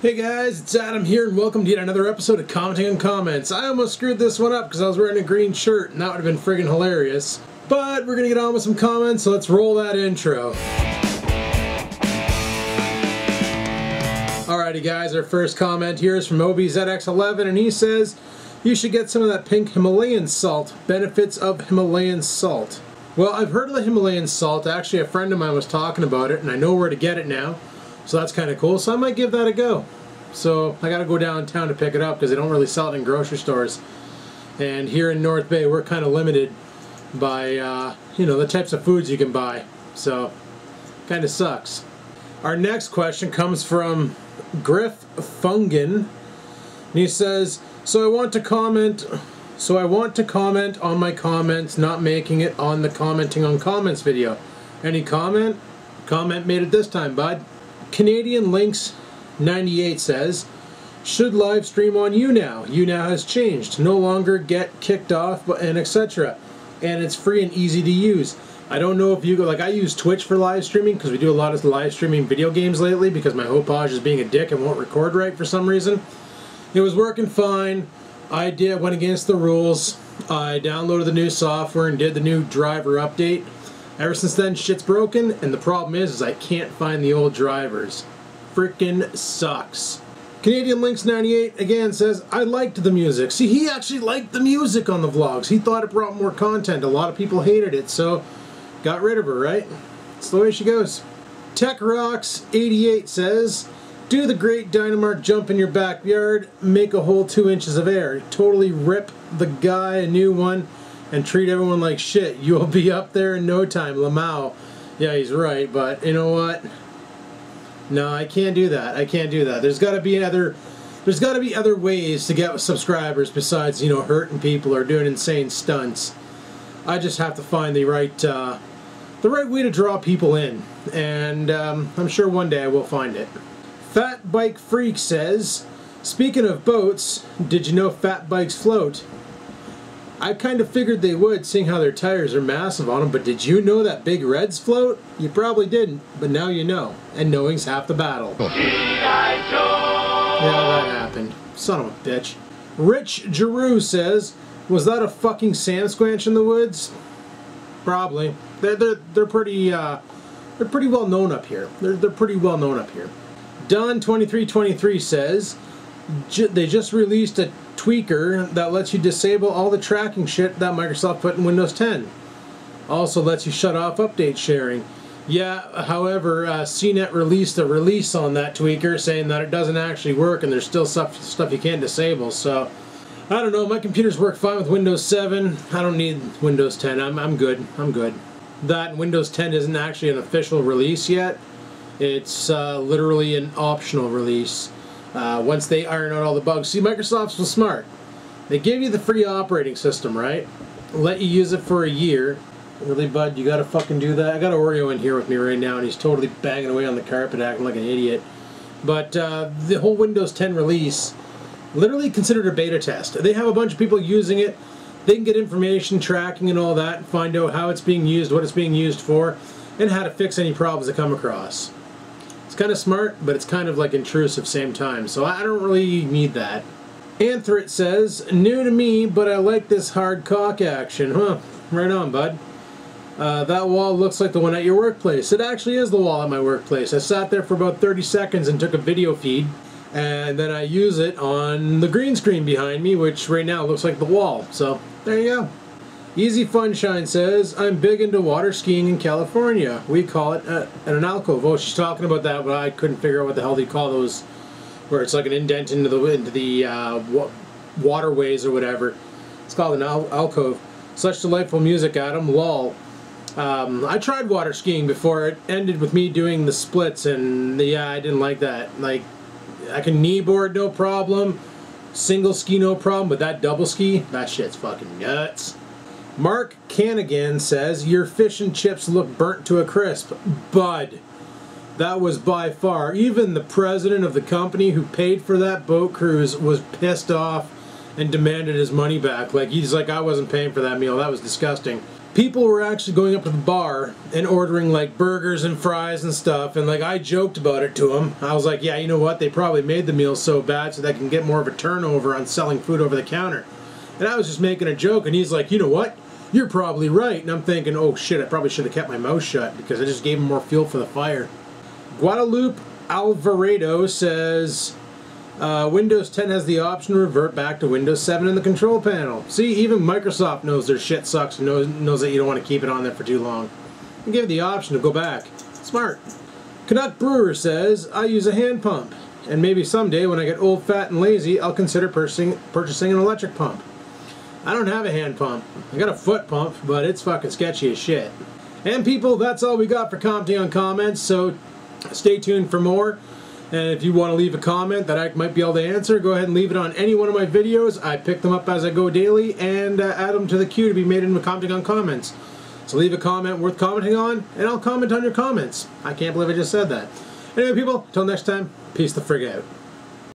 Hey guys, it's Adam here and welcome to yet another episode of Commenting on Comments. I almost screwed this one up because I was wearing a green shirt and that would have been friggin' hilarious. But we're gonna get on with some comments, so let's roll that intro. Alrighty guys, our first comment here is from OBZX11 and he says, you should get some of that pink Himalayan salt. Benefits of Himalayan salt. Well, I've heard of the Himalayan salt. Actually, a friend of mine was talking about it and I know where to get it now. So that's kind of cool, so I might give that a go. So I gotta go downtown to pick it up because they don't really sell it in grocery stores. And here in North Bay, we're kind of limited by, you know, the types of foods you can buy. So, kind of sucks. Our next question comes from Griff Fungin. And he says, so I want to comment on my comments, not making it on the Commenting on Comments video. Any comment? Comment made it this time, bud. Canadian Links 98 says, should live stream on YouNow. YouNow has changed. No longer get kicked off and etc. And it's free and easy to use. I don't know if you go, like I use Twitch for live streaming because we do a lot of live streaming video games lately because my Hopage is being a dick and won't record right for some reason. It was working fine. I went against the rules. I downloaded the new software and did the new driver update. Ever since then, shit's broken, and the problem is I can't find the old drivers. Frickin' sucks. Canadian Links 98 again says, I liked the music. See, he actually liked the music on the vlogs. He thought it brought more content. A lot of people hated it, so got rid of her, right? That's the way she goes. Tech Rocks 88 says, do the great Dynamark jump in your backyard, make a whole 2 inches of air. Totally rip the guy a new one and treat everyone like shit. You'll be up there in no time. Lamau. Yeah, he's right, but you know what? No, I can't do that. I can't do that. There's got to be other ways to get subscribers besides, you know, hurting people or doing insane stunts. I just have to find the right way to draw people in, and I'm sure one day I will find it. Fat Bike Freak says, speaking of boats, did you know fat bikes float? I kind of figured they would, seeing how their tires are massive on them, but did you know that big reds float? You probably didn't, but now you know. And knowing's half the battle. Yeah, that happened. Son of a bitch. Rich Giroux says, was that a fucking sand squanch in the woods? Probably. They're pretty well known up here. They're pretty well known up here. Don2323 says, they just released a tweaker that lets you disable all the tracking shit that Microsoft put in Windows 10. Also lets you shut off update sharing. Yeah, however, CNET released a release on that tweaker saying that it doesn't actually work and there's still stuff you can't disable. So, I don't know, my computers work fine with Windows 7. I don't need Windows 10. I'm good. I'm good. That Windows 10 isn't actually an official release yet. It's literally an optional release. Once they iron out all the bugs. See, Microsoft was smart. They give you the free operating system, right? Let you use it for a year. Really, bud? You gotta fucking do that? I got Oreo in here with me right now, and he's totally banging away on the carpet, acting like an idiot. But the whole Windows 10 release, literally considered a beta test. They have a bunch of people using it. They can get information, tracking, and all that, find out how it's being used, what it's being used for, and how to fix any problems that come across. It's kind of smart, but it's kind of like intrusive same time, so I don't really need that. Anthrit says, new to me, but I like this hard CoC action. Huh, right on, bud. That wall looks like the one at your workplace. It actually is the wall at my workplace. I sat there for about 30 seconds and took a video feed, and then I use it on the green screen behind me, which right now looks like the wall. So, there you go. Easy Funshine says, I'm big into water skiing in California. We call it an alcove. Oh, she's talking about that, but I couldn't figure out what the hell they call those, where it's like an indent into the waterways or whatever. It's called an alcove. Such delightful music, Adam. Lol. I tried water skiing before. It ended with me doing the splits, and yeah, I didn't like that. Like, I can kneeboard no problem, single ski no problem, but that double ski, that shit's fucking nuts. Mark Canigan says, your fish and chips look burnt to a crisp. Bud, that was by far, even the president of the company who paid for that boat cruise was pissed off and demanded his money back. Like, he's like, I wasn't paying for that meal. That was disgusting. people were actually going up to the bar and ordering like burgers and fries and stuff, and like I joked about it to them. I was like, yeah, you know what, they probably made the meal so bad so they can get more of a turnover on selling food over the counter. And I was just making a joke, and he's like, you know what, you're probably right. And I'm thinking, oh shit, I probably should have kept my mouth shut because I just gave him more fuel for the fire. Guadalupe Alvarado says, Windows 10 has the option to revert back to Windows 7 in the control panel. See, even Microsoft knows their shit sucks and knows that you don't want to keep it on there for too long. And give it the option to go back. Smart. Canuck Brewer says, I use a hand pump, and maybe someday when I get old, fat, and lazy, I'll consider purchasing an electric pump. I don't have a hand pump. I got a foot pump, but it's fucking sketchy as shit. And people, that's all we got for commenting on comments, so stay tuned for more. And if you want to leave a comment that I might be able to answer, go ahead and leave it on any one of my videos. I pick them up as I go daily and add them to the queue to be made into commenting on comments. So leave a comment worth commenting on, and I'll comment on your comments. I can't believe I just said that. Anyway, people, till next time, peace the frig out.